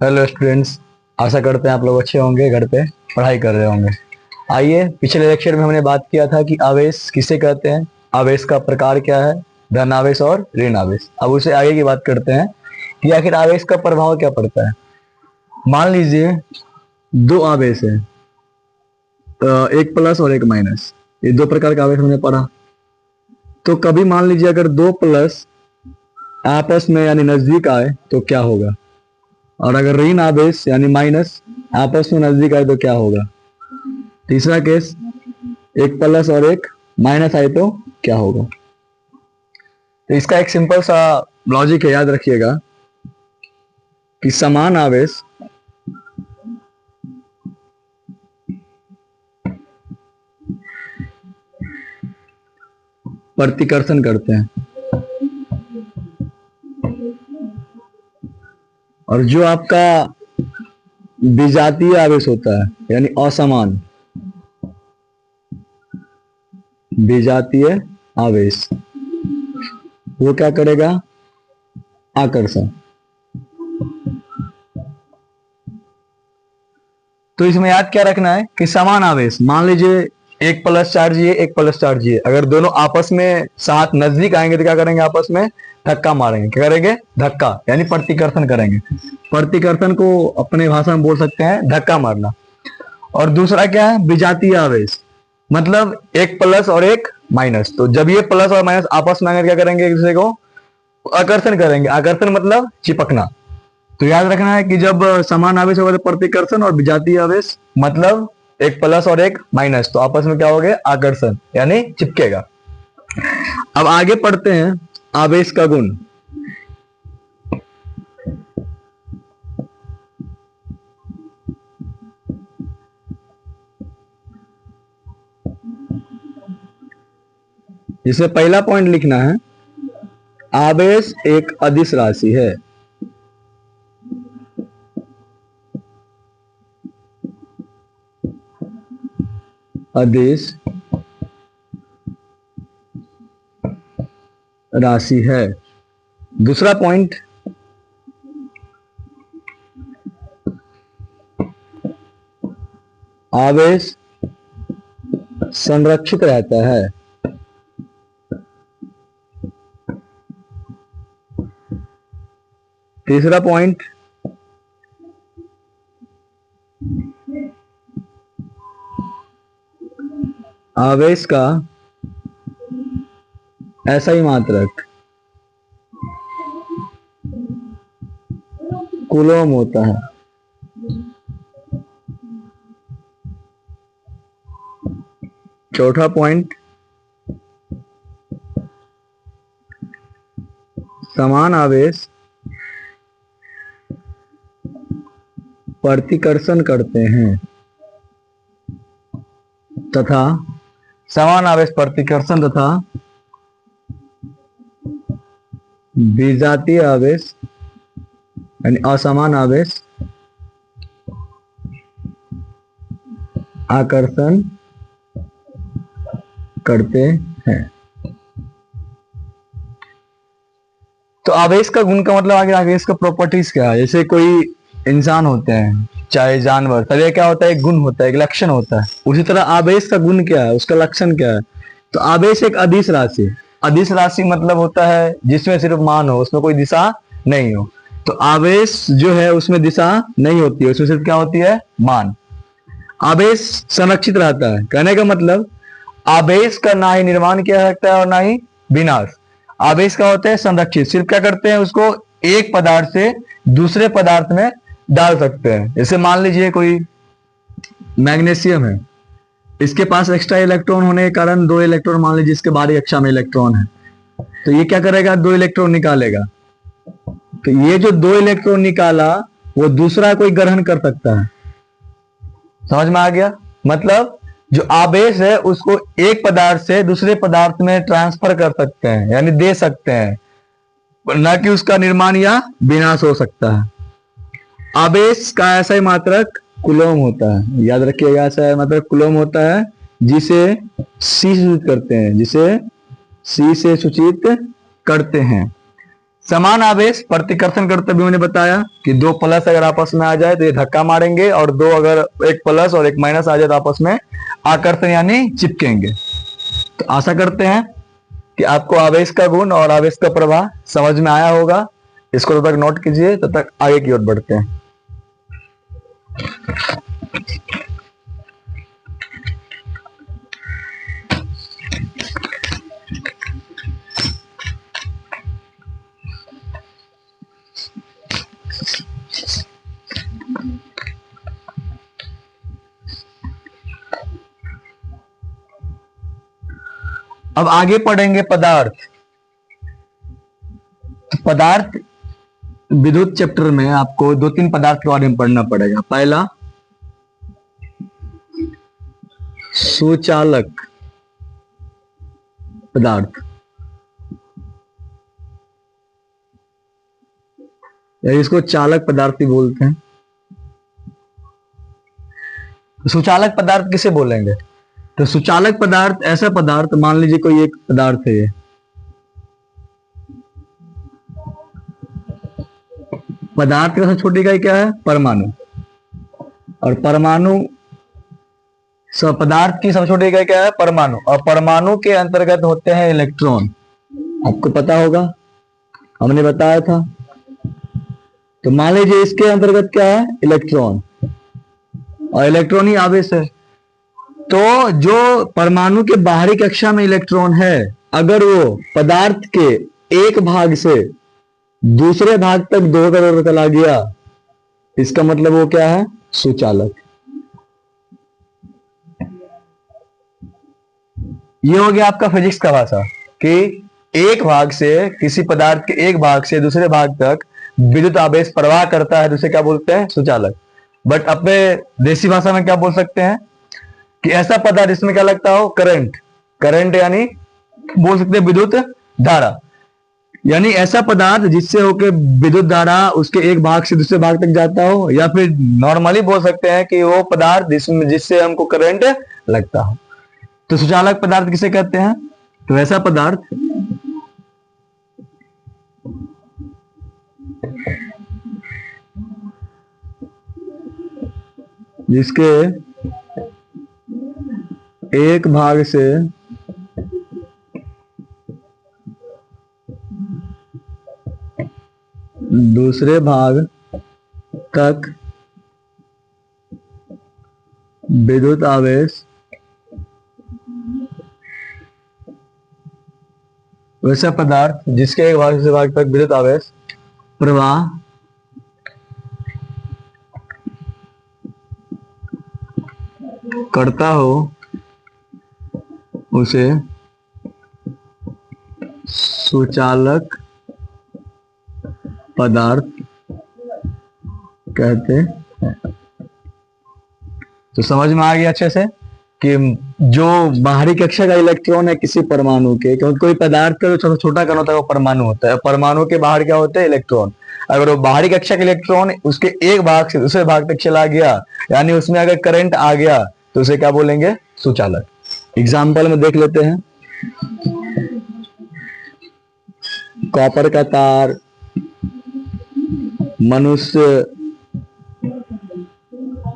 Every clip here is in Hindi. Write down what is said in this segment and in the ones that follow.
Hello students. आशा करते हैं आप लोग अच्छे होंगे, घर पे पढ़ाई कर रहे होंगे। आइए, पिछले लेक्चर में हमने बात किया था कि आवेश किसे कहते हैं, आवेश का प्रकार क्या है, धन आवेश और ऋण आवेश। अब उसे आगे की बात करते हैं कि आखिर आवेश का प्रभाव क्या पड़ता है। मान लीजिए दो आवेश है, एक प्लस और एक माइनस। ये दो प्रकार का आवेश हमने पढ़ा। तो कभी मान लीजिए अगर दो प्लस आपस में यानी नजदीक आए तो क्या होगा, और अगर ऋण आवेश यानी माइनस आपस में नजदीक आए तो क्या होगा। तीसरा केस, एक प्लस और एक माइनस आए तो क्या होगा। तो इसका एक सिंपल सा लॉजिक है, याद रखिएगा कि समान आवेश प्रतिकर्षण करते हैं, और जो आपका विजातीय आवेश होता है यानी असमान विजातीय आवेश, वो क्या करेगा, आकर्षण। तो इसमें याद क्या रखना है कि समान आवेश, मान लीजिए एक प्लस चार्ज ये एक प्लस चार्ज ये, अगर दोनों आपस में साथ नजदीक आएंगे तो क्या करेंगे, आपस में धक्का मारेंगे। क्या करेंगे, धक्का यानी प्रतिकर्षण करेंगे। प्रतिकर्षण को अपने भाषा में बोल सकते हैं धक्का मारना। और दूसरा क्या है, विजातीय आवेश, मतलब एक प्लस और एक माइनस। तो जब ये प्लस और माइनस आपस में आकर क्या करेंगे, एक दूसरे को आकर्षण करेंगे। आकर्षण मतलब चिपकना। तो याद रखना है कि जब समान आवेश होगा तो प्रतिकर्षण, और विजातीय आवेश मतलब एक प्लस और एक माइनस, तो आपस में क्या हो गया, आकर्षण यानी चिपकेगा। अब आगे पढ़ते हैं आवेश का गुण। जिसमें पहला पॉइंट लिखना है, आवेश एक अदिश राशि है। अदिश राशि है। दूसरा पॉइंट, आवेश संरक्षित रहता है। तीसरा पॉइंट, आवेश का ऐसा ही मात्रक कूलॉम होता है। चौथा पॉइंट, समान आवेश प्रतिकर्षण करते हैं तथा समान आवेश प्रतिकर्षण तथा विजातीय आवेश यानी असमान आवेश आकर्षण करते हैं। तो आवेश का गुण का मतलब आगे आवेश का प्रॉपर्टीज क्या है। जैसे कोई इंसान होते हैं चाहे जानवर, तब ये क्या होता है, एक गुण होता है, एक लक्षण होता है। उसी तरह आवेश का गुण क्या है, उसका लक्षण क्या है। तो आवेश एक अदिश राशि, अदिश राशि मतलब होता है जिसमें सिर्फ मान हो, उसमें कोई दिशा नहीं हो। तो आवेश जो है उसमें दिशा नहीं होती है, उसमें सिर्फ क्या होती है, मान। आवेश संरक्षित रहता है, कहने का मतलब आवेश का ना ही निर्माण किया सकता है और ना ही विनाश। आवेश का होता है संरक्षित, सिर्फ क्या करते हैं, उसको एक पदार्थ से दूसरे पदार्थ में डाल सकते हैं। जैसे मान लीजिए कोई मैग्नीशियम है, इसके पास एक्स्ट्रा इलेक्ट्रॉन होने के कारण दो इलेक्ट्रॉन, मान लीजिए इसके बाहरी कक्षा में इलेक्ट्रॉन है, तो ये क्या करेगा, दो इलेक्ट्रॉन निकालेगा। तो ये जो दो इलेक्ट्रॉन निकाला वो दूसरा कोई ग्रहण कर सकता है। समझ में आ गया, मतलब जो आवेश है उसको एक पदार्थ से दूसरे पदार्थ में ट्रांसफर कर सकते हैं यानी दे सकते हैं, ना कि उसका निर्माण या विनाश हो सकता है। आवेश का ऐसा ही मात्रक कूलॉम होता है, याद रखिएगा, ऐसा है मात्रक कूलॉम होता है जिसे सी सूचित करते हैं, जिसे सी से सूचित करते हैं। समान आवेश प्रतिकर्षण करते हुए मैंने बताया कि दो प्लस अगर आपस में आ जाए तो ये धक्का मारेंगे, और दो अगर एक प्लस और एक माइनस आ जाए तो आपस में आकर्षण यानी चिपकेंगे। तो आशा करते हैं कि आपको आवेश का गुण और आवेश का प्रवाह समझ में आया होगा। इसको तब तक नोट कीजिए, तब तक आगे की ओर बढ़ते हैं। अब आगे पढ़ेंगे पदार्थ। पदार्थ विद्युत चैप्टर में आपको दो तीन पदार्थ के बारे में पढ़ना पड़ेगा। पहला सुचालक पदार्थ, या इसको चालक पदार्थ भी बोलते हैं। सुचालक पदार्थ किसे बोलेंगे? तो सुचालक पदार्थ ऐसा पदार्थ, मान लीजिए कोई एक पदार्थ है, ये पदार्थ का सबसे छोटी इकाई क्या है? परमाणु। और परमाणु, सब पदार्थ की सबसे छोटी इकाई क्या है? परमाणु। और परमाणु के अंतर्गत होते हैं इलेक्ट्रॉन। आपको पता होगा, हमने बताया था। तो मान लीजिए इसके अंतर्गत क्या है? इलेक्ट्रॉन, और इलेक्ट्रॉन ही आवेश है। तो जो परमाणु के बाहरी कक्षा में इलेक्ट्रॉन है, अगर वो पदार्थ के एक भाग से दूसरे भाग तक दौड़ चला गया, इसका मतलब वो क्या है? सुचालक। ये हो गया आपका फिजिक्स का भाषा कि एक भाग से, किसी पदार्थ के एक भाग से दूसरे भाग तक विद्युत आवेश प्रवाह करता है, जिसे क्या बोलते हैं? सुचालक। बट अपने देसी भाषा में क्या बोल सकते हैं कि ऐसा पदार्थ जिसमें क्या लगता हो? करंट। करंट यानी बोल सकते हैं विद्युत धारा, यानी ऐसा पदार्थ जिससे होके विद्युत धारा उसके एक भाग से दूसरे भाग तक जाता हो, या फिर नॉर्मली बोल सकते हैं कि वो पदार्थ जिससे हमको करंट लगता हो। तो सुचालक पदार्थ किसे कहते हैं? तो ऐसा पदार्थ जिसके एक भाग से दूसरे भाग तक विद्युत आवेश, वैसा पदार्थ जिसके एक भाग से भाग तक विद्युत आवेश प्रवाह करता हो, उसे सुचालक पदार्थ कहते हैं। तो समझ में आ गया अच्छे से कि जो बाहरी कक्षा का इलेक्ट्रॉन है किसी परमाणु के, क्योंकि कोई पदार्थ का जो छोटा कण होता है वो परमाणु होता है। परमाणु के बाहर क्या होते हैं? इलेक्ट्रॉन। अगर वो बाहरी कक्षा का इलेक्ट्रॉन उसके एक भाग से दूसरे भाग तक चला गया, यानी उसमें अगर करंट आ गया, तो उसे क्या बोलेंगे? सुचालक। एग्जाम्पल में देख लेते हैं। कॉपर का तार, मनुष्य,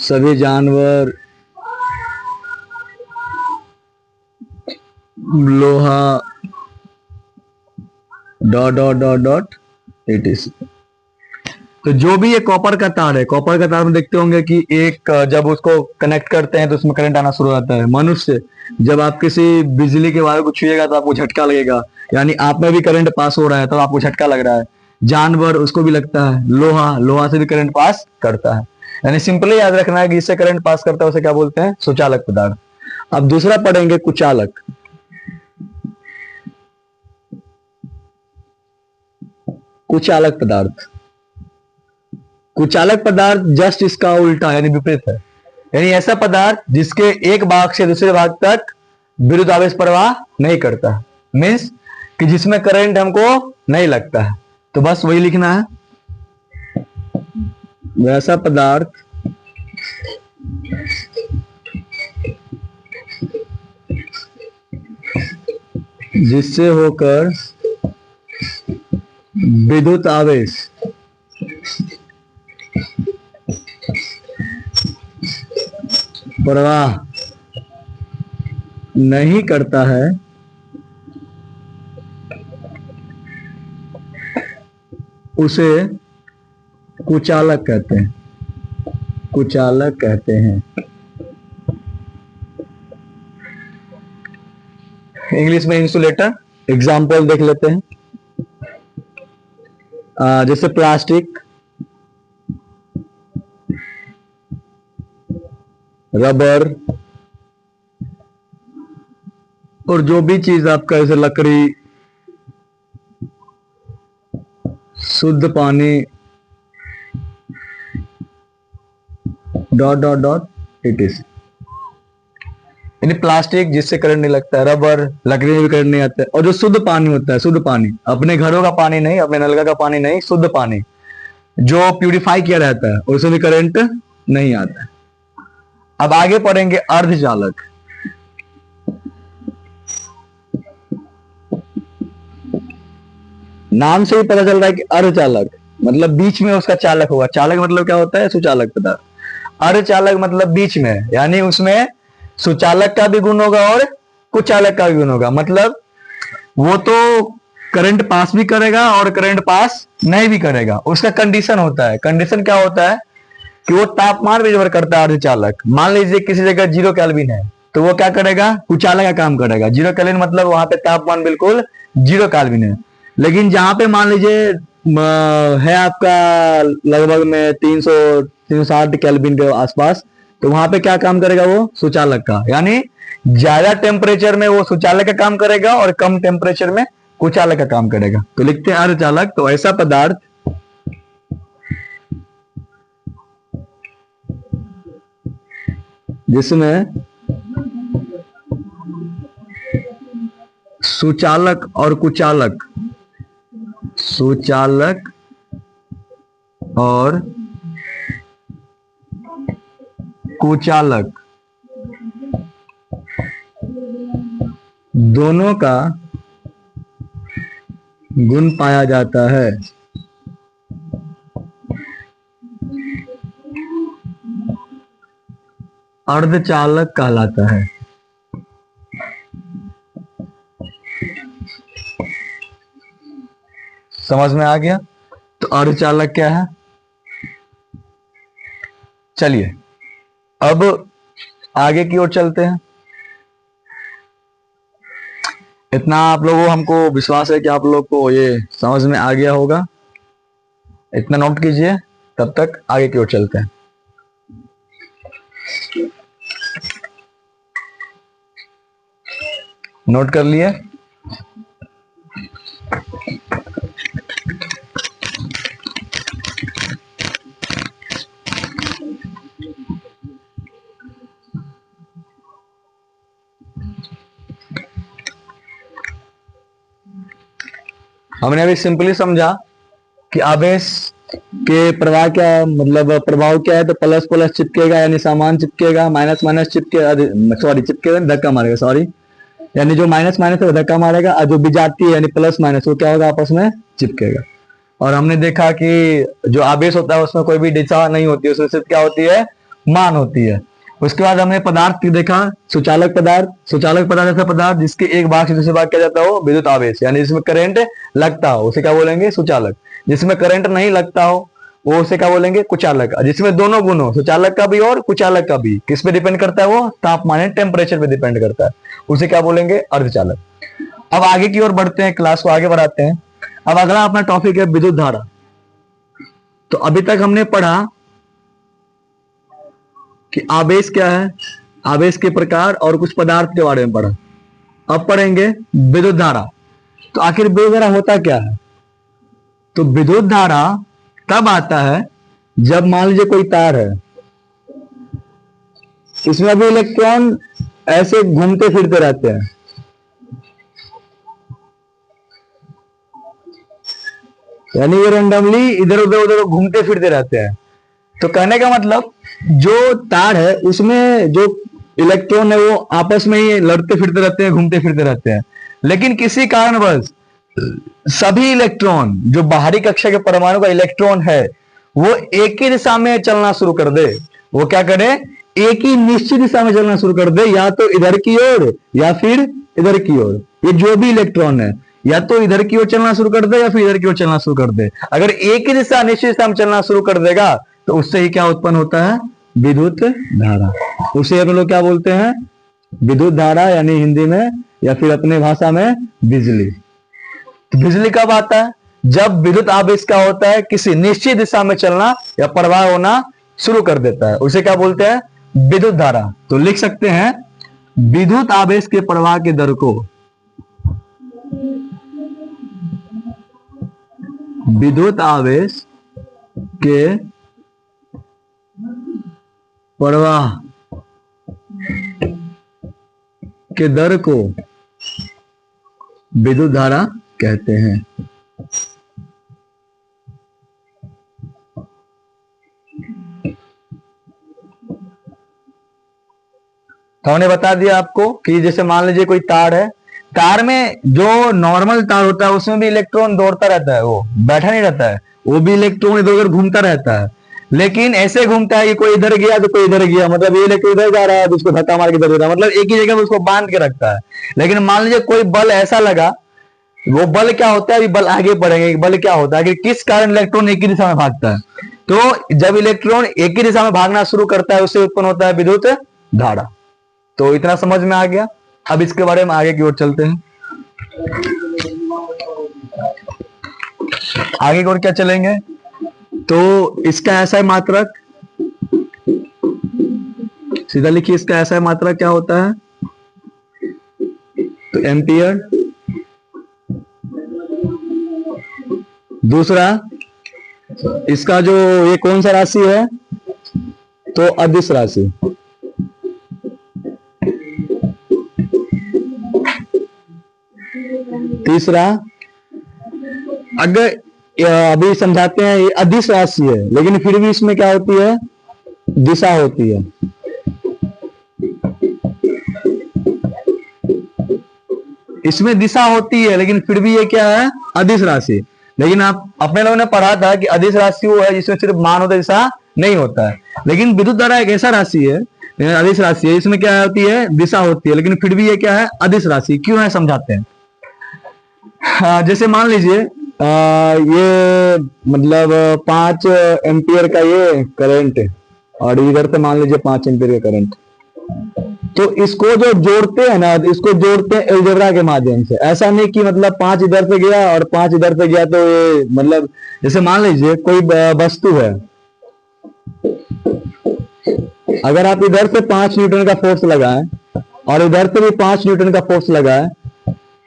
सभी जानवर, लोहा, dot dot dot dot etc। तो जो भी ये कॉपर का तार है, कॉपर का तार में देखते होंगे कि एक जब उसको कनेक्ट करते हैं तो उसमें करंट आना शुरू होता है। मनुष्य, जब आप किसी बिजली के वायर को छुएगा तो आपको झटका लगेगा, यानी आप में भी करंट पास हो रहा है, तो आपको झटका लग रहा है। जानवर, उसको भी लगता है। लोहा, लोहा से भी करंट पास करता है। यानी सिंपली याद रखना है कि इससे करंट पास करता है उसे क्या बोलते हैं? सुचालक पदार्थ। अब दूसरा पढ़ेंगे कुचालक। कुचालक पदार्थ, कुचालक पदार्थ जस्ट इसका उल्टा यानी विपरीत है। यानी ऐसा पदार्थ जिसके एक भाग से दूसरे भाग तक विद्युत आवेश प्रवाह नहीं करता, मीन्स कि जिसमें करंट हमको नहीं लगता है। तो बस वही लिखना है, वैसा पदार्थ जिससे होकर विद्युत आवेश प्रवाह नहीं करता है उसे कुचालक कहते हैं, कुचालक कहते हैं। इंग्लिश में इंसुलेटर, एग्जाम्पल देख लेते हैं। जैसे प्लास्टिक, रबर और जो भी चीज आपका जैसे लकड़ी, शुद्ध पानी, dot dot dot it is. यानी प्लास्टिक जिससे करंट नहीं लगता है, रबर, लकड़ी में भी करंट नहीं आता है, और जो शुद्ध पानी होता है, शुद्ध पानी, अपने घरों का पानी नहीं, अपने नलका का पानी नहीं, शुद्ध पानी जो प्यूरिफाई किया रहता है, उसमें भी करंट नहीं आता है। अब आगे पढ़ेंगे अर्धचालक। नाम से ही पता चल रहा है कि अर्धचालक मतलब बीच में उसका चालक होगा। चालक मतलब क्या होता है? सुचालक पदार्थ। अर्धचालक मतलब बीच में, यानी उसमें सुचालक का भी गुण होगा और कुचालक का भी गुण होगा। मतलब वो तो करंट पास भी करेगा और करंट पास नहीं भी करेगा, उसका कंडीशन होता है। कंडीशन क्या होता है कि वो तापमान पे निर्भर करता है। अर्धचालक मान लीजिए किसी जगह 0 केल्विन है तो वो क्या करेगा? कुचालक का काम करेगा। 0 केल्विन मतलब वहां पे तापमान बिल्कुल 0 केल्विन है। लेकिन जहां पे मान लीजिए है आपका लगभग में 360 केल्विन के आसपास, तो वहां पे क्या काम करेगा? वो सुचालक का। यानी ज्यादा टेम्परेचर में वो सुचालक का काम करेगा और कम टेम्परेचर में कुचालक का काम करेगा। तो लिखते हैं अर्धचालक, तो ऐसा पदार्थ जिसमें सुचालक और कुचालक, सुचालक और कुचालक दोनों का गुण पाया जाता है। अर्धचालक कहलाता है। समझ में आ गया? तो अर्धचालक क्या है? चलिए अब आगे की ओर चलते हैं। इतना आप लोगों को, हमको विश्वास है कि आप लोग को ये समझ में आ गया होगा। इतना नोट कीजिए, तब तक आगे की ओर चलते हैं। नोट कर लिए? हमने अभी सिंपली समझा कि आवेश के प्रवाह क्या, मतलब प्रभाव क्या है। तो प्लस प्लस चिपकेगा यानी सामान चिपकेगा, माइनस माइनस चिपकेगा धक्का मारेगा, सॉरी, यानी जो माइनस माइनस है धक्का मारेगा, और जो बिजाती है यानी प्लस माइनस वो क्या होगा? आपस में चिपकेगा। और हमने देखा कि जो आवेश होता है उसमें कोई भी दिशा नहीं होती है, उसमें सिर्फ क्या होती है? मान होती है। उसके बाद हमने पदार्थ की देखा, सुचालक पदार्थ। सुचालक पदार्थ ऐसा पदार्थ जिसके एक भाग से दूसरे भाग किया जाता हो विद्युत आवेश, यानी जिसमें करंट लगता हो उसे क्या बोलेंगे? सुचालक। जिसमें करंट नहीं लगता हो वो उसे क्या बोलेंगे? कुचालक। जिसमें दोनों गुण हो, सुचालक का भी और कुचालक का भी, किस पे डिपेंड करता है? वो तापमान टेम्परेचर पे डिपेंड करता है, उसे क्या बोलेंगे? अर्धचालक। अब आगे की ओर बढ़ते हैं, क्लास को आगे बढ़ाते हैं। अब अगला अपना टॉपिक है विद्युत धारा। तो अभी तक हमने पढ़ा कि आवेश क्या है, आवेश के प्रकार और कुछ पदार्थ के बारे में पढ़ा। अब पढ़ेंगे विद्युत धारा। तो आखिर विद्युत धारा होता क्या है? तो विद्युत धारा तब आता है जब मान लीजिए कोई तार है, इसमें भी इलेक्ट्रॉन ऐसे घूमते फिरते रहते हैं। यानी ये रेंडमली इधर उधर घूमते फिरते रहते हैं। तो कहने का मतलब जो तार है उसमें जो इलेक्ट्रॉन है वो आपस में ही लड़ते फिरते रहते हैं, घूमते फिरते रहते हैं। लेकिन किसी कारणवश सभी इलेक्ट्रॉन जो बाहरी कक्षा के परमाणु का इलेक्ट्रॉन है वो एक ही दिशा में चलना शुरू कर दे, वो क्या करे, एक ही निश्चित दिशा में चलना शुरू कर दे, या तो इधर की ओर या फिर इधर की ओर। ये जो भी इलेक्ट्रॉन है या तो इधर की ओर चलना शुरू कर दे या फिर इधर की ओर चलना शुरू कर दे। अगर एक ही दिशा निश्चित दिशा में चलना शुरू कर देगा तो उससे ही क्या उत्पन्न होता है, विद्युत धारा। उसे हम लोग क्या बोलते हैं, विद्युत धारा, यानी हिंदी में या फिर अपने भाषा में बिजली। तो बिजली कब आता है, जब विद्युत आवेश क्या होता है, किसी निश्चित दिशा में चलना या प्रवाह होना शुरू कर देता है, उसे क्या बोलते हैं, विद्युत धारा। तो लिख सकते हैं विद्युत आवेश के प्रवाह के दर को विद्युत आवेश के प्रवाह के दर को विद्युत धारा कहते हैं। तो हमने बता दिया आपको कि जैसे मान लीजिए कोई तार है, तार में जो नॉर्मल तार होता है उसमें भी इलेक्ट्रॉन दौड़ता रहता है, वो बैठा नहीं रहता है, वो भी इलेक्ट्रॉन इधर उधर घूमता रहता है। लेकिन ऐसे घूमता है कि कोई इधर गया तो कोई इधर गया, मतलब ये इलेक्ट्रॉन इधर जा रहा है तो उसको धक्का मार के इधर जा रहा है, मतलब एक ही जगह में उसको बांध के रखता है। लेकिन मान लीजिए कोई बल ऐसा लगा, वो बल क्या होता है, अभी बल आगे बढ़ेंगे, बल क्या होता है कि किस कारण इलेक्ट्रॉन एक ही दिशा में भागता है। तो जब इलेक्ट्रॉन एक ही दिशा में भागना शुरू करता है उससे उत्पन्न होता है विद्युत धारा। तो इतना समझ में आ गया। अब इसके बारे में आगे की ओर चलते हैं। आगे की ओर क्या चलेंगे, तो इसका ऐसा मात्रक, सीधा लिखिए, इसका ऐसा मात्रक क्या होता है, तो एम्पियर। दूसरा, इसका जो ये कौन सा राशि है, तो अदिश राशि। तीसरा, अगर अभी समझाते हैं, ये अदिश राशि है लेकिन फिर भी इसमें क्या होती है, दिशा होती है। इसमें दिशा होती है लेकिन फिर भी ये क्या है, अदिश राशि। लेकिन आप अपने लोगों ने पढ़ा था कि अदिश राशि वो है जिसमें सिर्फ मान होता है, दिशा नहीं होता है। लेकिन विद्युत धारा एक ऐसा राशि है, अदिश राशि है, इसमें क्या होती है, दिशा होती है, लेकिन फिर भी ये क्या है, अदिश राशि। क्यों है समझाते हैं। जैसे मान लीजिए ये मतलब 5 एम्पियर का ये करंट है और इधर से मान लीजिए 5 एम्पियर का करंट, तो इसको जो जोड़ते हैं ना, इसको जोड़ते हैं अलजेब्रा के माध्यम से। ऐसा नहीं कि मतलब 5 इधर से गया और 5 इधर से गया, तो ये मतलब जैसे मान लीजिए कोई वस्तु है, अगर आप इधर से 5 न्यूटन का फोर्स लगाएं और इधर से भी 5 न्यूटन का फोर्स लगाएं,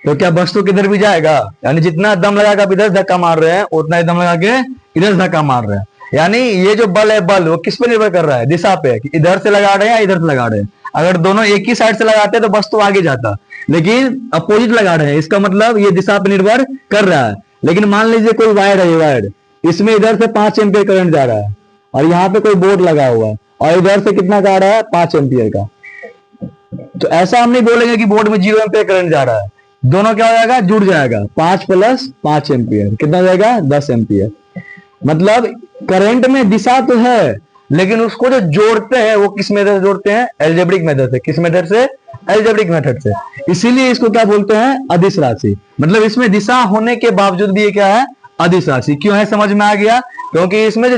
तो क्या वस्तु किधर भी जाएगा, यानी जितना दम लगा के आप इधर धक्का मार रहे हैं उतना ही दम लगा के इधर धक्का मार रहे हैं। यानी ये जो बल है, बल वो किस पे निर्भर कर रहा है, दिशा पे, कि इधर से लगा रहे हैं या इधर से लगा रहे हैं। अगर दोनों एक ही साइड से लगाते हैं तो वस्तु आगे जाता, लेकिन अपोजिट लगा रहे हैं, इसका मतलब ये दिशा पे निर्भर कर रहा है। लेकिन मान लीजिए कोई वायर है, ये वायर, इसमें इधर से 5 एम्पियर करंट जा रहा है और यहाँ पे कोई बोर्ड लगा हुआ है और इधर से कितना जा रहा है, 5 एम्पियर का। तो ऐसा हम नहीं बोलेंगे कि बोर्ड में 0 एम्पियर करंट जा रहा है, दोनों क्या हो जाएगा, जुड़ जाएगा, 5 + 5 एम्पियर कितना जाएगा, 10 एम्पियर। मतलब करंट में दिशा तो है लेकिन उसको जो जोड़ते हैं वो किस मेथड से जोड़ते हैं, एल्जेब्रिक मेथड से। किस मेथड से, एल्जेब्रिक मेथड से। इसीलिए इसको क्या बोलते हैं, अदिश राशि। मतलब इसमें दिशा होने के बावजूद भी ये क्या है, अदिश राशि। क्यों है समझ में आ गया, क्योंकि इसमें जो